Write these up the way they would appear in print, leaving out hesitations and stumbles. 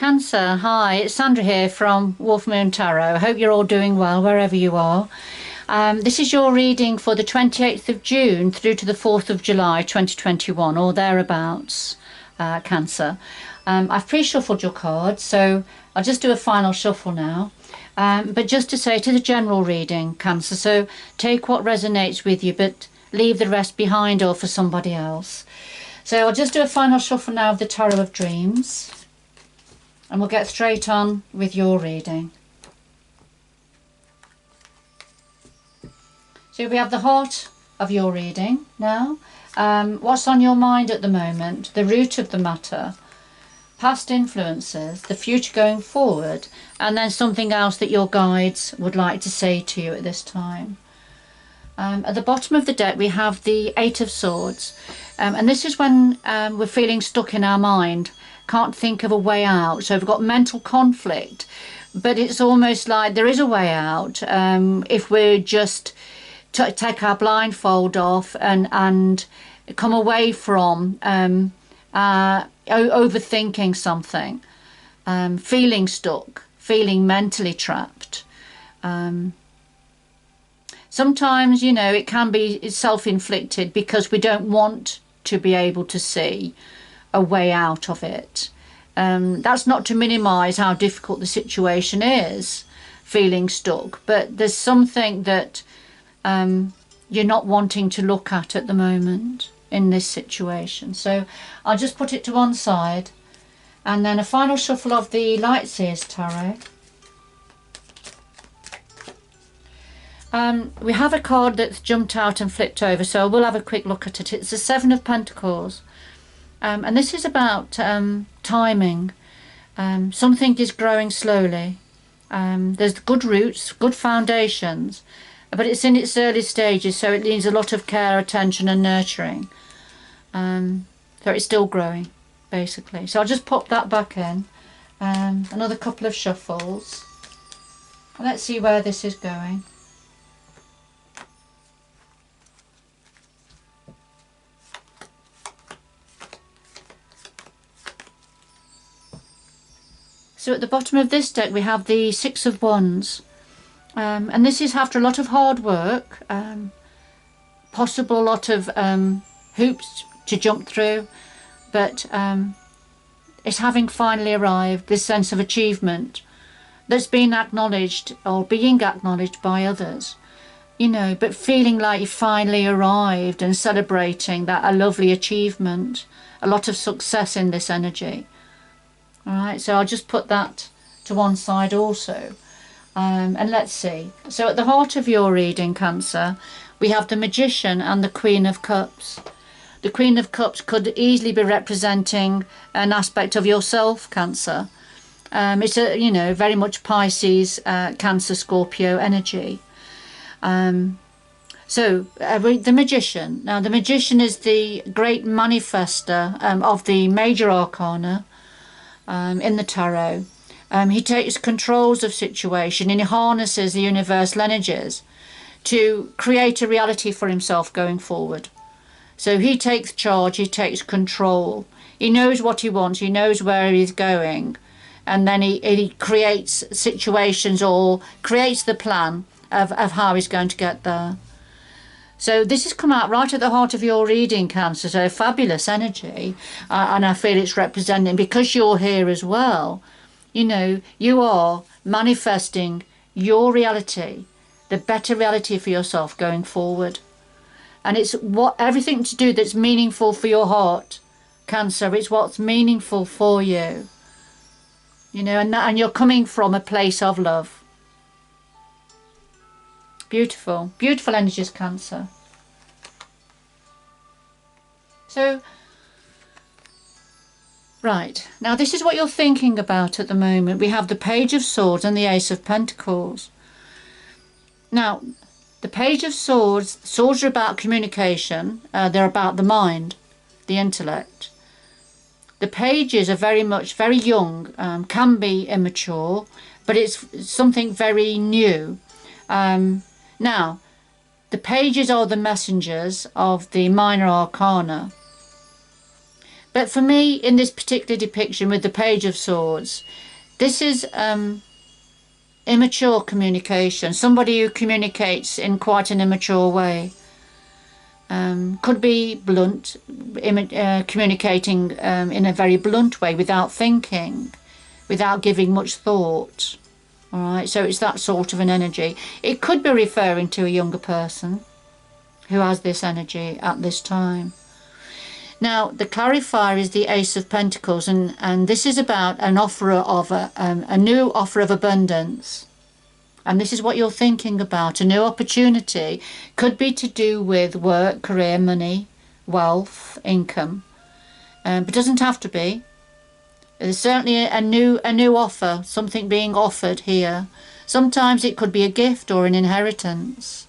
Cancer, hi, it's Sandra here from Wolf Moon Tarot. I hope you're all doing well wherever you are. This is your reading for the 28th of June through to the 4th of July 2021 or thereabouts, Cancer. I've pre-shuffled your cards, so I'll just do a final shuffle now. But just to say, it is a general reading, Cancer, so take what resonates with you, but leave the rest behind or for somebody else. So I'll just do a final shuffle now of the Tarot of Dreams, and we'll get straight on with your reading. So we have the heart of your reading now. What's on your mind at the moment, the root of the matter, past influences, the future going forward, and then something else that your guides would like to say to you at this time. At the bottom of the deck we have the Eight of Swords, and this is when we're feeling stuck in our mind, can't think of a way out. So we've got mental conflict, but it's almost like there is a way out if we just take our blindfold off and come away from overthinking something, feeling stuck, feeling mentally trapped. Sometimes, you know, it can be self-inflicted because we don't want to be able to see a way out of it. That's not to minimise how difficult the situation is, feeling stuck, but there's something that you're not wanting to look at the moment in this situation. So I'll just put it to one side, and then a final shuffle of the Lightseers Tarot. We have a card that's jumped out and flipped over, so we'll have a quick look at it. It's the Seven of Pentacles, and this is about timing. Something is growing slowly. There's good roots, good foundations, but it's in its early stages, so it needs a lot of care, attention and nurturing. So it's still growing, basically. So I'll just pop that back in. Another couple of shuffles. Let's see where this is going. So at the bottom of this deck we have the Six of Wands, and this is after a lot of hard work, possible a lot of hoops to jump through, but it's having finally arrived, this sense of achievement that's been acknowledged or being acknowledged by others, you know, but feeling like you finally arrived and celebrating that, a lovely achievement, a lot of success in this energy. Alright, so I'll just put that to one side also. And let's see. So at the heart of your reading, Cancer, we have the Magician and the Queen of Cups. The Queen of Cups could easily be representing an aspect of yourself, Cancer. It's a, you know, very much Pisces, Cancer, Scorpio energy. So the Magician. Now the Magician is the great manifester of the major arcana in the tarot. He takes controls of situation and he harnesses the universal energies to create a reality for himself going forward. So he takes charge, he takes control, he knows what he wants, he knows where he's going, and then he creates situations or creates the plan of how he's going to get there. So this has come out right at the heart of your reading, Cancer, so fabulous energy, and I feel it's representing, because you're here as well, you know, you are manifesting your reality, the better reality for yourself going forward. And it's everything to do that's meaningful for your heart, Cancer, it's what's meaningful for you, you know, and you're coming from a place of love. Beautiful, beautiful energies, Cancer. So, right, now this is what you're thinking about at the moment. We have the Page of Swords and the Ace of Pentacles. Now, the Page of Swords, swords are about communication, they're about the mind, the intellect. The pages are very young, can be immature, but it's something very new. Now, the pages are the messengers of the minor arcana, But for me, in this particular depiction with the Page of Swords, this is immature communication. Somebody who communicates in quite an immature way. Could be blunt, communicating in a very blunt way without thinking, without giving much thought. All right, so it's that sort of an energy. It could be referring to a younger person who has this energy at this time. Now, the clarifier is the Ace of Pentacles, and this is about an offer of a new offer of abundance. And this is what you're thinking about. A new opportunity could be to do with work, career, money, wealth, income. But it doesn't have to be. There's certainly a new offer, something being offered here. Sometimes it could be a gift or an inheritance.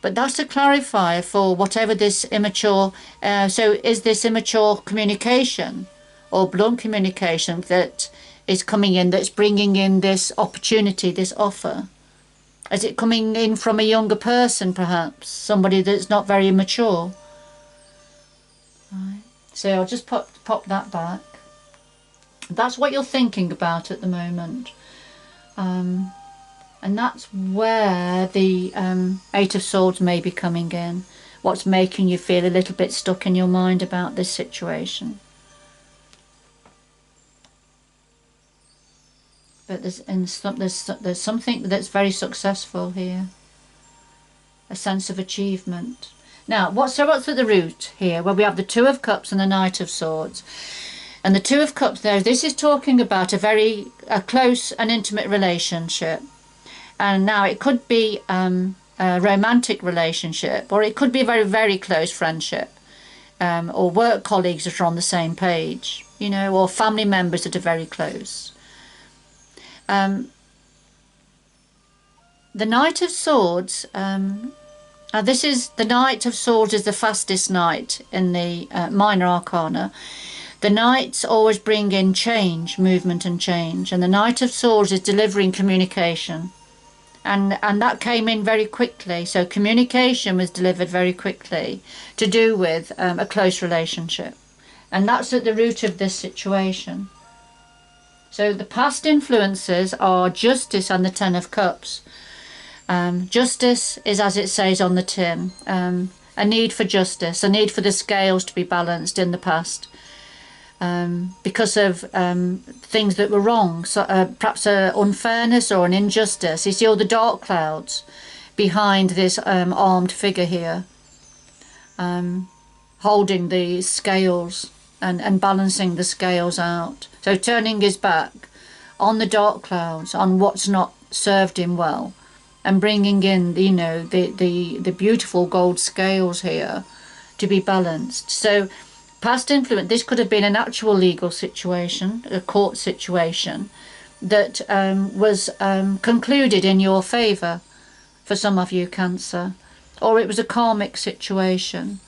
But that's a clarifier for whatever this immature... so is this immature communication or blunt communication that is coming in, that's bringing in this opportunity, this offer? Is it coming in from a younger person, perhaps? Somebody that's not very mature? Right. So I'll just pop that back. That's what you're thinking about at the moment. And that's where the Eight of Swords may be coming in. What's making you feel a little bit stuck in your mind about this situation. But there's something that's very successful here. A sense of achievement. Now, what's at the root here? Well, we have the Two of Cups and the Knight of Swords. And the Two of Cups there, this is talking about a close and intimate relationship. And now it could be a romantic relationship, or it could be a very, very close friendship, or work colleagues that are on the same page, you know, or family members that are very close. The Knight of Swords, now this is, the Knight of Swords is the fastest knight in the minor arcana. The knights always bring in change, movement and change, and the Knight of Swords is delivering communication. And that came in very quickly. So communication was delivered very quickly to do with a close relationship. And that's at the root of this situation. So the past influences are Justice and the Ten of Cups. Justice is, as it says on the tin, a need for justice, a need for the scales to be balanced in the past. Because of things that were wrong, so perhaps an unfairness or an injustice. You see all the dark clouds behind this armed figure here, holding the scales and balancing the scales out. So turning his back on the dark clouds, on what's not served him well, and bringing in, you know, the beautiful gold scales here to be balanced. So past influence, this could have been an actual legal situation, a court situation, that was concluded in your favour for some of you, Cancer. Or it was a karmic situation.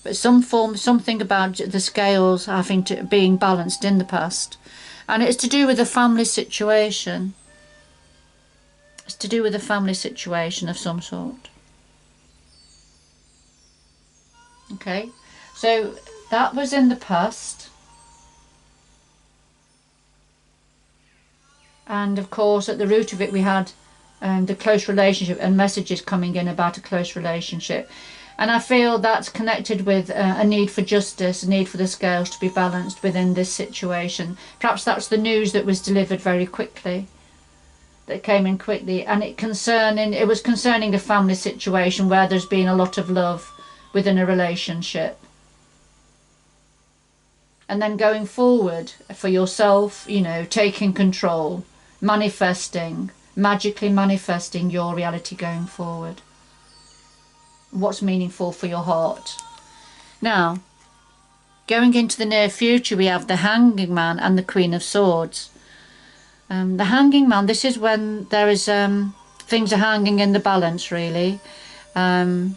But something about the scales being balanced in the past. And it's to do with a family situation. It's to do with a family situation of some sort. Okay, so that was in the past. And of course at the root of it we had the close relationship and messages coming in about a close relationship. And I feel that's connected with a need for justice, a need for the scales to be balanced within this situation. Perhaps that's the news that was delivered very quickly, that came in quickly, and it was concerning the family situation where there's been a lot of love within a relationship. And then going forward for yourself, you know, taking control, magically manifesting your reality going forward. What's meaningful for your heart. Now, going into the near future, we have the Hanging Man and the Queen of Swords. The Hanging Man, this is when there is things are hanging in the balance, really. There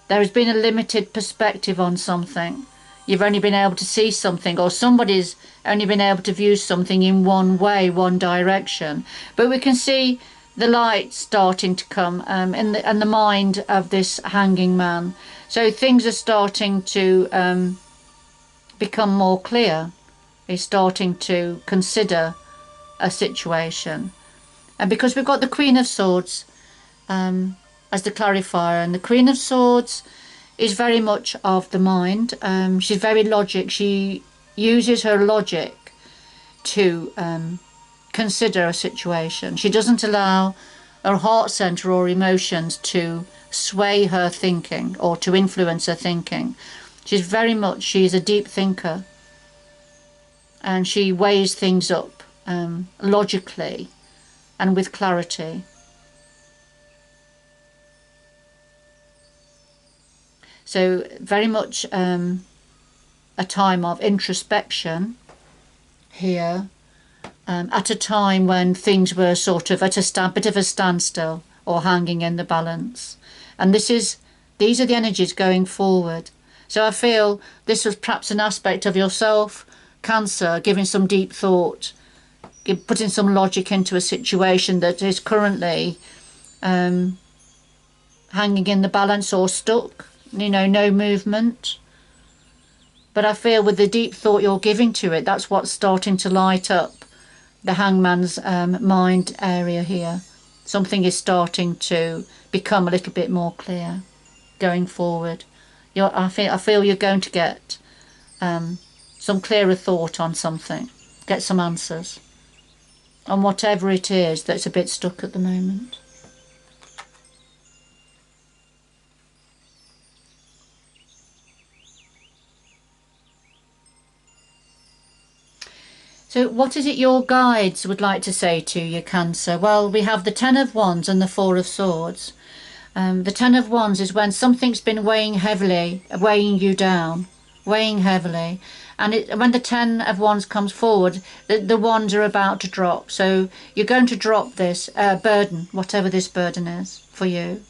has been a limited perspective on something. You've only been able to see something, or somebody's only been able to view something in one way, one direction. But we can see the light starting to come in the mind of this Hanging Man. So things are starting to become more clear. He's starting to consider a situation. And because we've got the Queen of Swords as the clarifier, and the Queen of Swords is very much of the mind. She's very logic. She uses her logic to consider a situation. She doesn't allow her heart center or emotions to sway her thinking or to influence her thinking. She's a deep thinker, and she weighs things up logically and with clarity. So very much a time of introspection here, at a time when things were sort of at a bit of a standstill or hanging in the balance. And these are the energies going forward. So I feel this was perhaps an aspect of yourself, Cancer, giving some deep thought, putting some logic into a situation that is currently hanging in the balance or stuck, no movement. But I feel with the deep thought you're giving to it, that's what's starting to light up the Hangman's mind area here. Something is starting to become a little bit more clear going forward. I feel you're going to get some clearer thought on something, get some answers on whatever it is that's a bit stuck at the moment. So what is it your guides would like to say to you, Cancer? Well, we have the Ten of Wands and the Four of Swords. The Ten of Wands is when something's been weighing you down, weighing heavily. And when the Ten of Wands comes forward, the wands are about to drop. So you're going to drop this burden, whatever this burden is for you.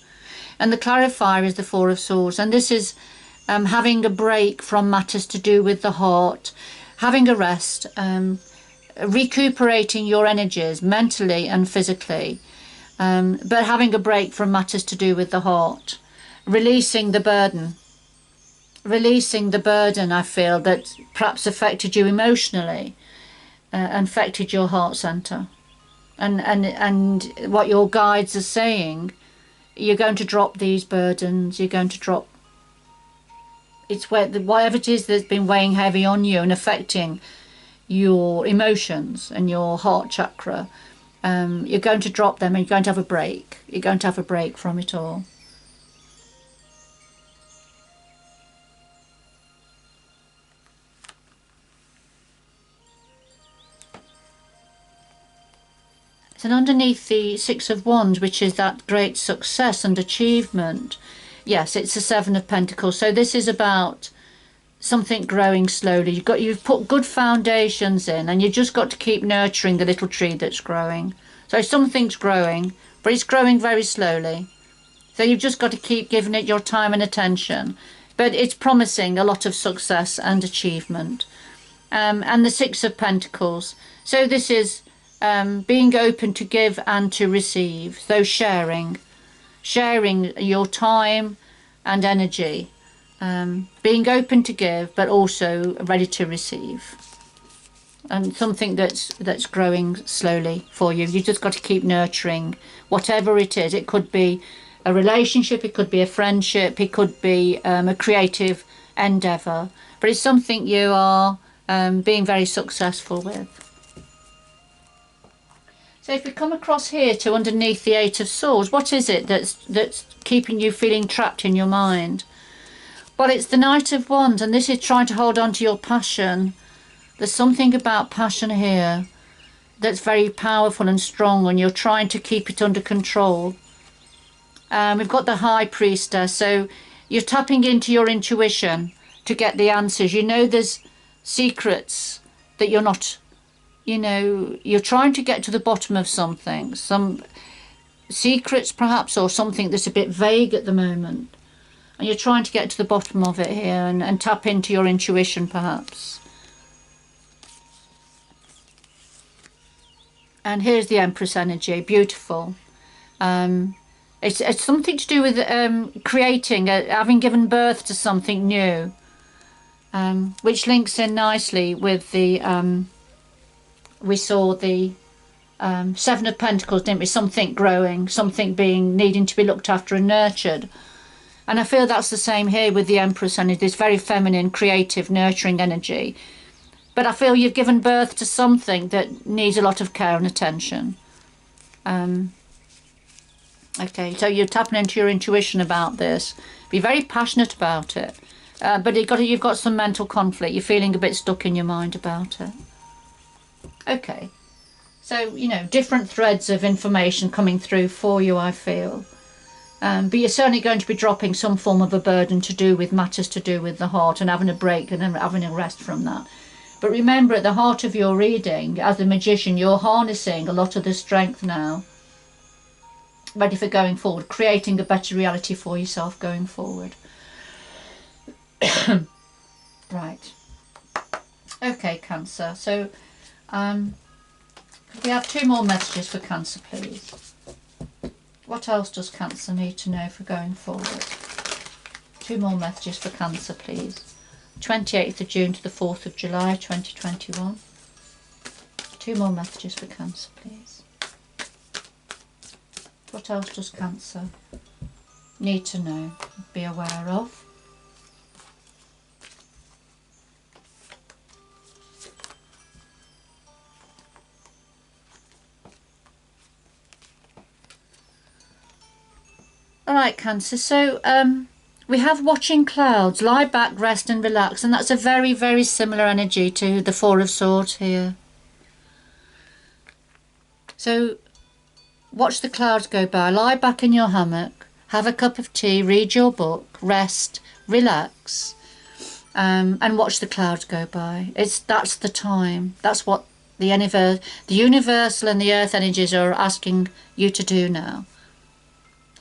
And the clarifier is the Four of Swords. And this is having a break from matters to do with the heart, having a rest, recuperating your energies mentally and physically, but having a break from matters to do with the heart, releasing the burden, I feel, that perhaps affected you emotionally, affected your heart center. And what your guides are saying, you're going to drop these burdens, you're going to drop, it's whatever it is that's been weighing heavy on you and affecting your emotions and your heart chakra, you're going to drop them and you're going to have a break. You're going to have a break from it all. And underneath the Six of Wands, which is that great success and achievement, yes, it's the Seven of Pentacles. So this is about something growing slowly. You've put good foundations in, and you've just got to keep nurturing the little tree that's growing. So something's growing, but it's growing very slowly. So you've just got to keep giving it your time and attention. But it's promising a lot of success and achievement. And the Six of Pentacles. So this is being open to give and to receive. So sharing your time and energy. Being open to give, but also ready to receive. And something that's growing slowly for you. You just got to keep nurturing whatever it is. It could be a relationship, it could be a friendship, it could be a creative endeavour. But it's something you are being very successful with. So if we come across here to underneath the Eight of Swords, what is it that's keeping you feeling trapped in your mind? Well, it's the Knight of Wands, and this is trying to hold on to your passion. There's something about passion here that's very powerful and strong, and you're trying to keep it under control. We've got the High Priestess, so you're tapping into your intuition to get the answers. There's secrets that you're not, you're trying to get to the bottom of something. Some secrets perhaps, or something that's a bit vague at the moment. And you're trying to get to the bottom of it here and tap into your intuition perhaps. And here's the Empress energy, beautiful. It's something to do with creating, having given birth to something new, which links in nicely with the, we saw the Seven of Pentacles, didn't we? Something growing, something being needing to be looked after and nurtured. And I feel that's the same here with the Empress energy, this very feminine, creative, nurturing energy. But I feel you've given birth to something that needs a lot of care and attention. Okay, so you're tapping into your intuition about this. Be very passionate about it. But you've got some mental conflict. You're feeling a bit stuck in your mind about it. Okay. So, you know, different threads of information coming through for you, I feel. But you're certainly going to be dropping some form of a burden to do with matters to do with the heart and having a break and having a rest from that. But remember, at the heart of your reading, as a magician, you're harnessing a lot of the strength now, ready for going forward, creating a better reality for yourself going forward. Right. Okay, Cancer. So, could we have 2 more messages for Cancer, please? What else does Cancer need to know for going forward? 2 more messages for Cancer, please. 28th of June to the 4th of July 2021. 2 more messages for Cancer, please. What else does Cancer need to know, be aware of? Alright, Cancer, so we have watching clouds, lie back, rest and relax, and that's a very, very similar energy to the 4 of Swords here. So watch the clouds go by, lie back in your hammock, have a cup of tea, read your book, rest, relax, and watch the clouds go by. That's the time. That's what the universal and the earth energies are asking you to do now.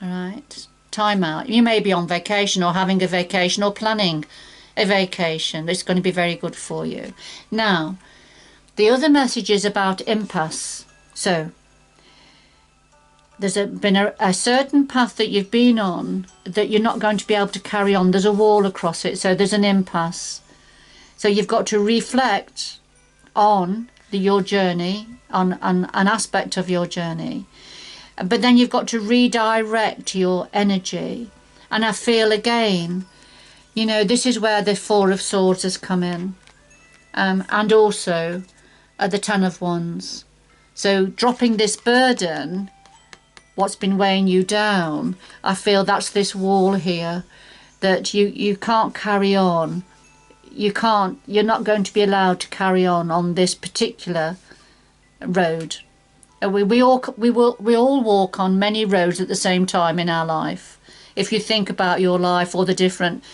Alright, time out. You may be on vacation or having a vacation or planning a vacation. It's going to be very good for you. Now, the other message is about impasse. So, there's been a certain path that you've been on that you're not going to be able to carry on. There's a wall across it, so there's an impasse. So you've got to reflect on your journey, on an aspect of your journey. But then you've got to redirect your energy. And I feel again, you know, this is where the 4 of Swords has come in. And also the 10 of Wands. So dropping this burden, what's been weighing you down, I feel that's this wall here that you can't carry on. You're not going to be allowed to carry on this particular road. We all walk on many roads at the same time in our life. If you think about your life, or the different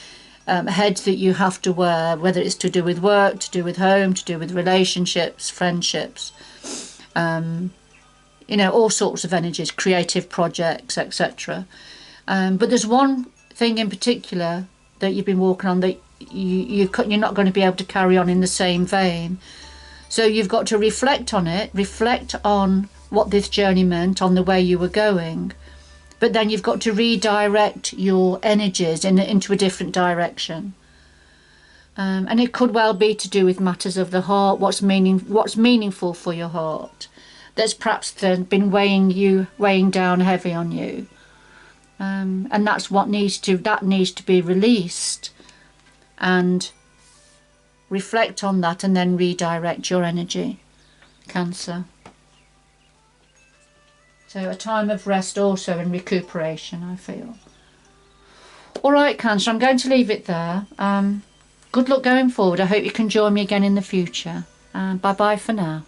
heads that you have to wear, whether it's to do with work, to do with home, to do with relationships, friendships, you know, all sorts of energies, creative projects, etc. But there's one thing in particular that you've been walking on that you're not going to be able to carry on in the same vein. So you've got to reflect on it, reflect on what this journey meant, on the way you were going, but then you've got to redirect your energies into a different direction. And it could well be to do with matters of the heart, what's meaningful for your heart, that's perhaps been weighing down heavy on you. And that's what needs to be released, and reflect on that and then redirect your energy, Cancer. So a time of rest also and recuperation, I feel. Alright, Cancer, I'm going to leave it there. Good luck going forward. I hope you can join me again in the future. Bye bye for now.